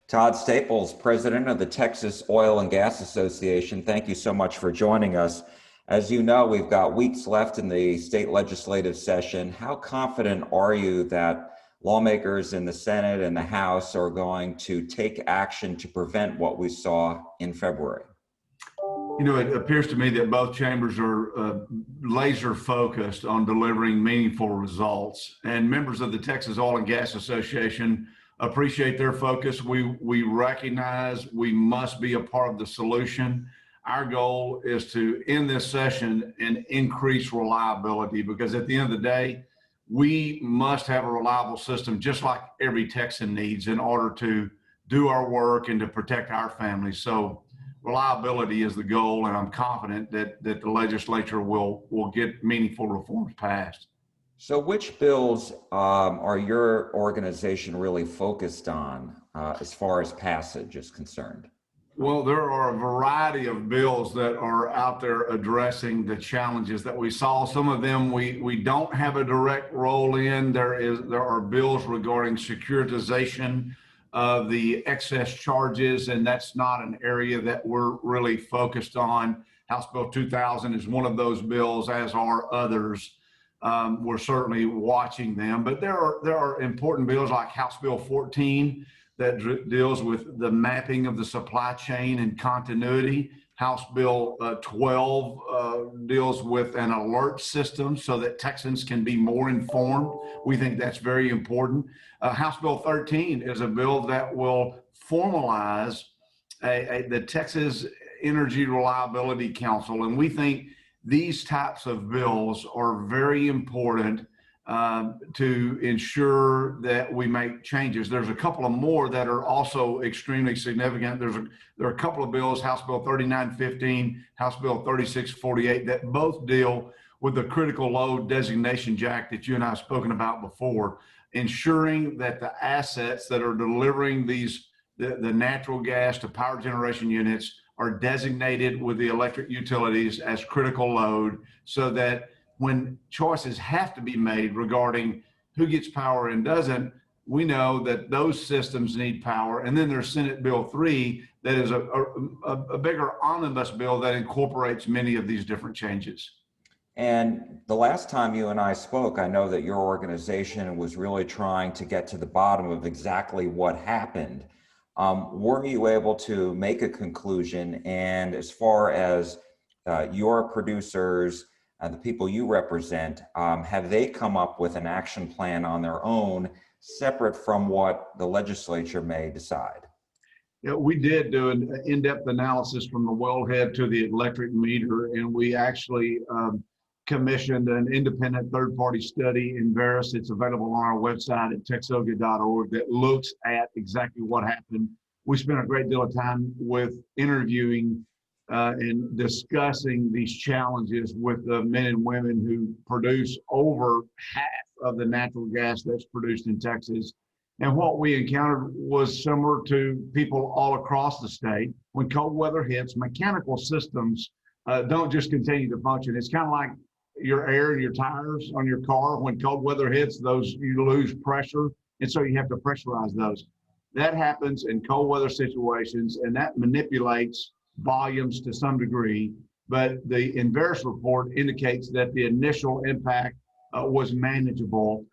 Todd Staples, president of the Texas Oil and Gas Association. Thank you so much for joining us. As you know, we've got weeks left in the state legislative session. How confident are you that lawmakers in the Senate and the House are going to take action to prevent what we saw in February? It appears to me that both chambers are laser focused on delivering meaningful results, and members of the Texas Oil and Gas Association appreciate their focus. We recognize we must be a part of the solution. Our goal is to end this session and increase reliability, because at the end of the day, we must have a reliable system just like every Texan needs in order to do our work and to protect our families. So reliability is the goal, and I'm confident that the legislature will get meaningful reforms passed. So, which bills are your organization really focused on as far as passage is concerned? Well, there are a variety of bills that are out there addressing the challenges that we saw. Some of them we don't have a direct role in. There are bills regarding securitization of the excess charges, and that's not an area that we're really focused on. House Bill 2000 is one of those bills, as are others. We're certainly watching them, but there are important bills like House Bill 14 that deals with the mapping of the supply chain and continuity. House Bill 12 deals with an alert system so that Texans can be more informed. We think that's very important. House Bill 13 is a bill that will formalize the Texas Energy Reliability Council, and we think these types of bills are very important to ensure that we make changes. There's a couple of more that are also extremely significant. There are a couple of bills, House Bill 3915, House Bill 3648, that both deal with the critical load designation jack that you and I have spoken about before, ensuring that the assets that are delivering the natural gas to power generation units are designated with the electric utilities as critical load, so that when choices have to be made regarding who gets power and doesn't, we know that those systems need power. And then there's Senate Bill 3 that is a bigger omnibus bill that incorporates many of these different changes. And the last time you and I spoke, I know that your organization was really trying to get to the bottom of exactly what happened. Were you able to make a conclusion? And as far as your producers and the people you represent, have they come up with an action plan on their own, separate from what the legislature may decide? Yeah, we did do an in-depth analysis from the wellhead to the electric meter, and we actually commissioned an independent third-party study in Veris. It's available on our website at texoga.org that looks at exactly what happened. We spent a great deal of time with interviewing and discussing these challenges with the men and women who produce over half of the natural gas that's produced in Texas. And what we encountered was similar to people all across the state. When cold weather hits, mechanical systems don't just continue to function. It's kind of like your air and your tires on your car. When cold weather hits, you lose pressure, and so you have to pressurize those. That happens in cold weather situations, and that manipulates volumes to some degree. But the Inveris report indicates that the initial impact was manageable.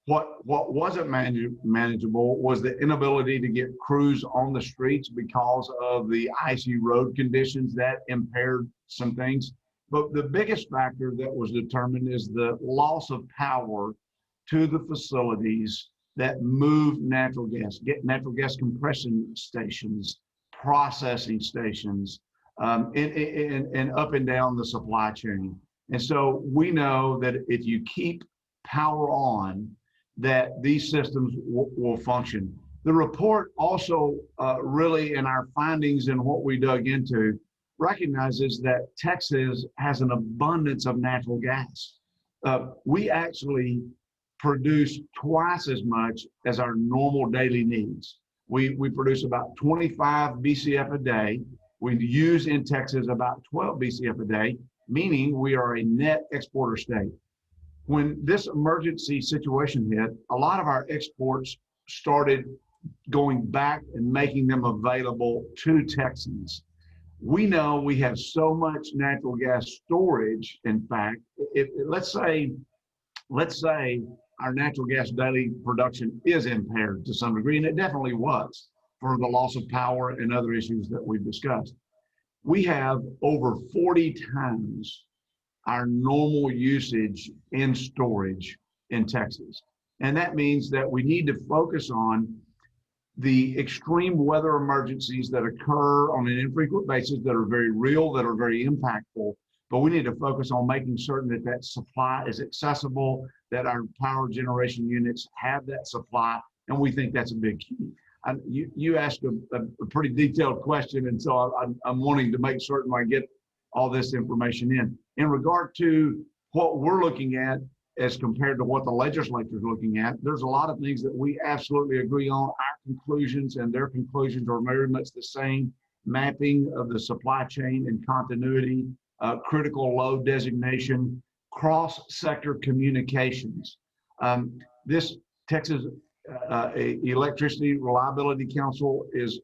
What wasn't manageable was the inability to get crews on the streets because of the icy road conditions that impaired some things. But the biggest factor that was determined is the loss of power to the facilities that move natural gas, get natural gas compression stations, processing stations, and up and down the supply chain. And so we know that if you keep power on, that these systems will function. The report also really, in our findings and what we dug into, recognizes that Texas has an abundance of natural gas. We actually produce twice as much as our normal daily needs. We produce about 25 BCF a day. We use in Texas about 12 BCF a day, meaning we are a net exporter state. When this emergency situation hit, a lot of our exports started going back and making them available to Texans. We know we have so much natural gas storage. In fact, if let's say our natural gas daily production is impaired to some degree, and it definitely was for the loss of power and other issues that we've discussed. We have over 40 times our normal usage in storage in Texas. And that means that we need to focus on the extreme weather emergencies that occur on an infrequent basis that are very real, that are very impactful. But we need to focus on making certain that that supply is accessible, that our power generation units have that supply, and we think that's a big key. You asked a pretty detailed question, and so I'm wanting to make certain I get all this information in. In regard to what we're looking at as compared to what the legislature is looking at, there's a lot of things that we absolutely agree on. Our conclusions and their conclusions are very much the same. Mapping of the supply chain and continuity, critical load designation, cross-sector communications. This Texas Electricity Reliability Council is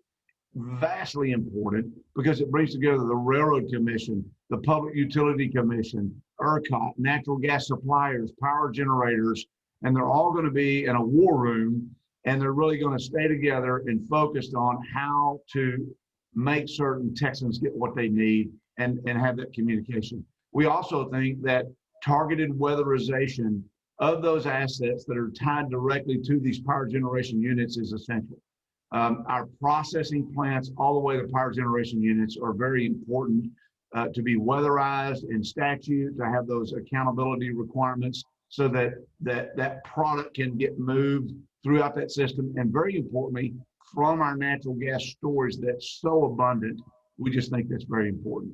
vastly important because it brings together the Railroad Commission, the Public Utility Commission, ERCOT, natural gas suppliers, power generators, and they're all going to be in a war room, and they're really going to stay together and focused on how to make certain Texans get what they need and have that communication. We also think that targeted weatherization of those assets that are tied directly to these power generation units is essential. Our processing plants all the way to power generation units are very important to be weatherized in statute, to have those accountability requirements so that product can get moved throughout that system. And very importantly, from our natural gas storage that's so abundant, we just think that's very important.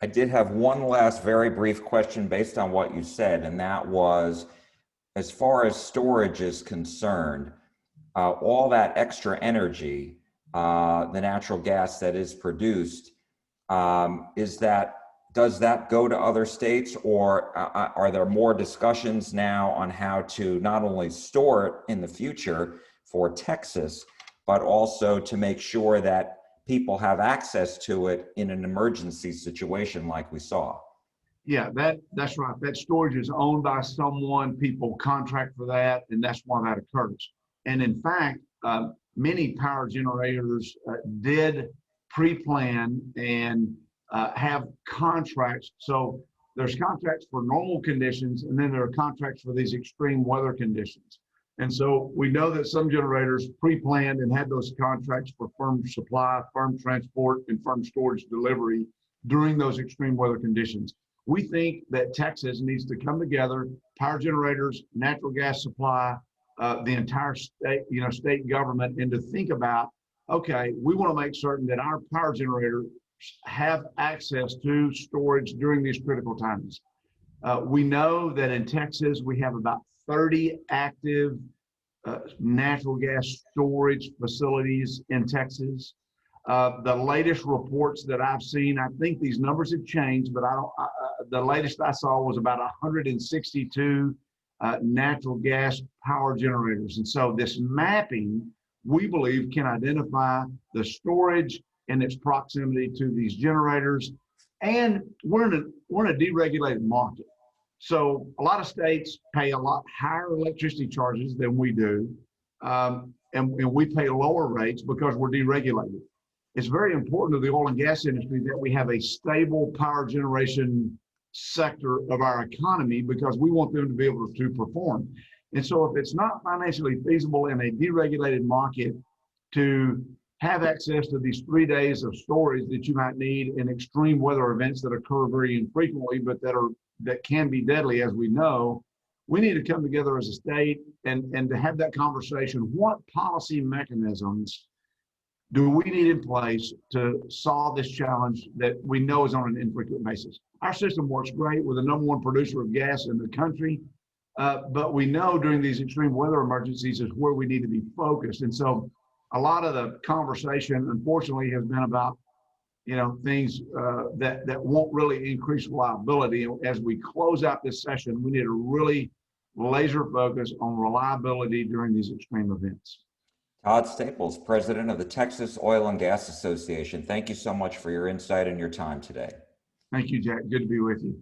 I did have one last very brief question based on what you said, and that was, as far as storage is concerned, all that extra energy, the natural gas that is produced, does that go to other states, or are there more discussions now on how to not only store it in the future for Texas, but also to make sure that people have access to it in an emergency situation like we saw? Yeah, that's right. That storage is owned by someone, people contract for that, and that's why that occurs. And in fact, many power generators did pre-plan and have contracts. So there's contracts for normal conditions, and then there are contracts for these extreme weather conditions. And so we know that some generators pre-planned and had those contracts for firm supply, firm transport, and firm storage delivery during those extreme weather conditions. We think that Texas needs to come together, power generators, natural gas supply, the entire state, state government, and to think about, okay, we want to make certain that our power generators have access to storage during these critical times. We know that in Texas, we have about 30 active natural gas storage facilities in Texas. The latest reports that I've seen, I think these numbers have changed, but the latest I saw was about 162 natural gas power generators. And so this mapping, we believe, can identify the storage and its proximity to these generators. And we're in a deregulated market. So a lot of states pay a lot higher electricity charges than we do. And we pay lower rates because we're deregulated. It's very important to the oil and gas industry that we have a stable power generation sector of our economy because we want them to be able to perform. And so if it's not financially feasible in a deregulated market to have access to these 3 days of storage that you might need in extreme weather events that occur very infrequently, but that can be deadly, as we know, we need to come together as a state and to have that conversation. What policy mechanisms do we need in place to solve this challenge that we know is on an infrequent basis? Our system works great. We're the #1 producer of gas in the country, but we know during these extreme weather emergencies is where we need to be focused. And so a lot of the conversation, unfortunately, has been about things that won't really increase reliability. As we close out this session, we need to really laser focus on reliability during these extreme events. Todd Staples, President of the Texas Oil and Gas Association. Thank you so much for your insight and your time today. Thank you, Jack. Good to be with you.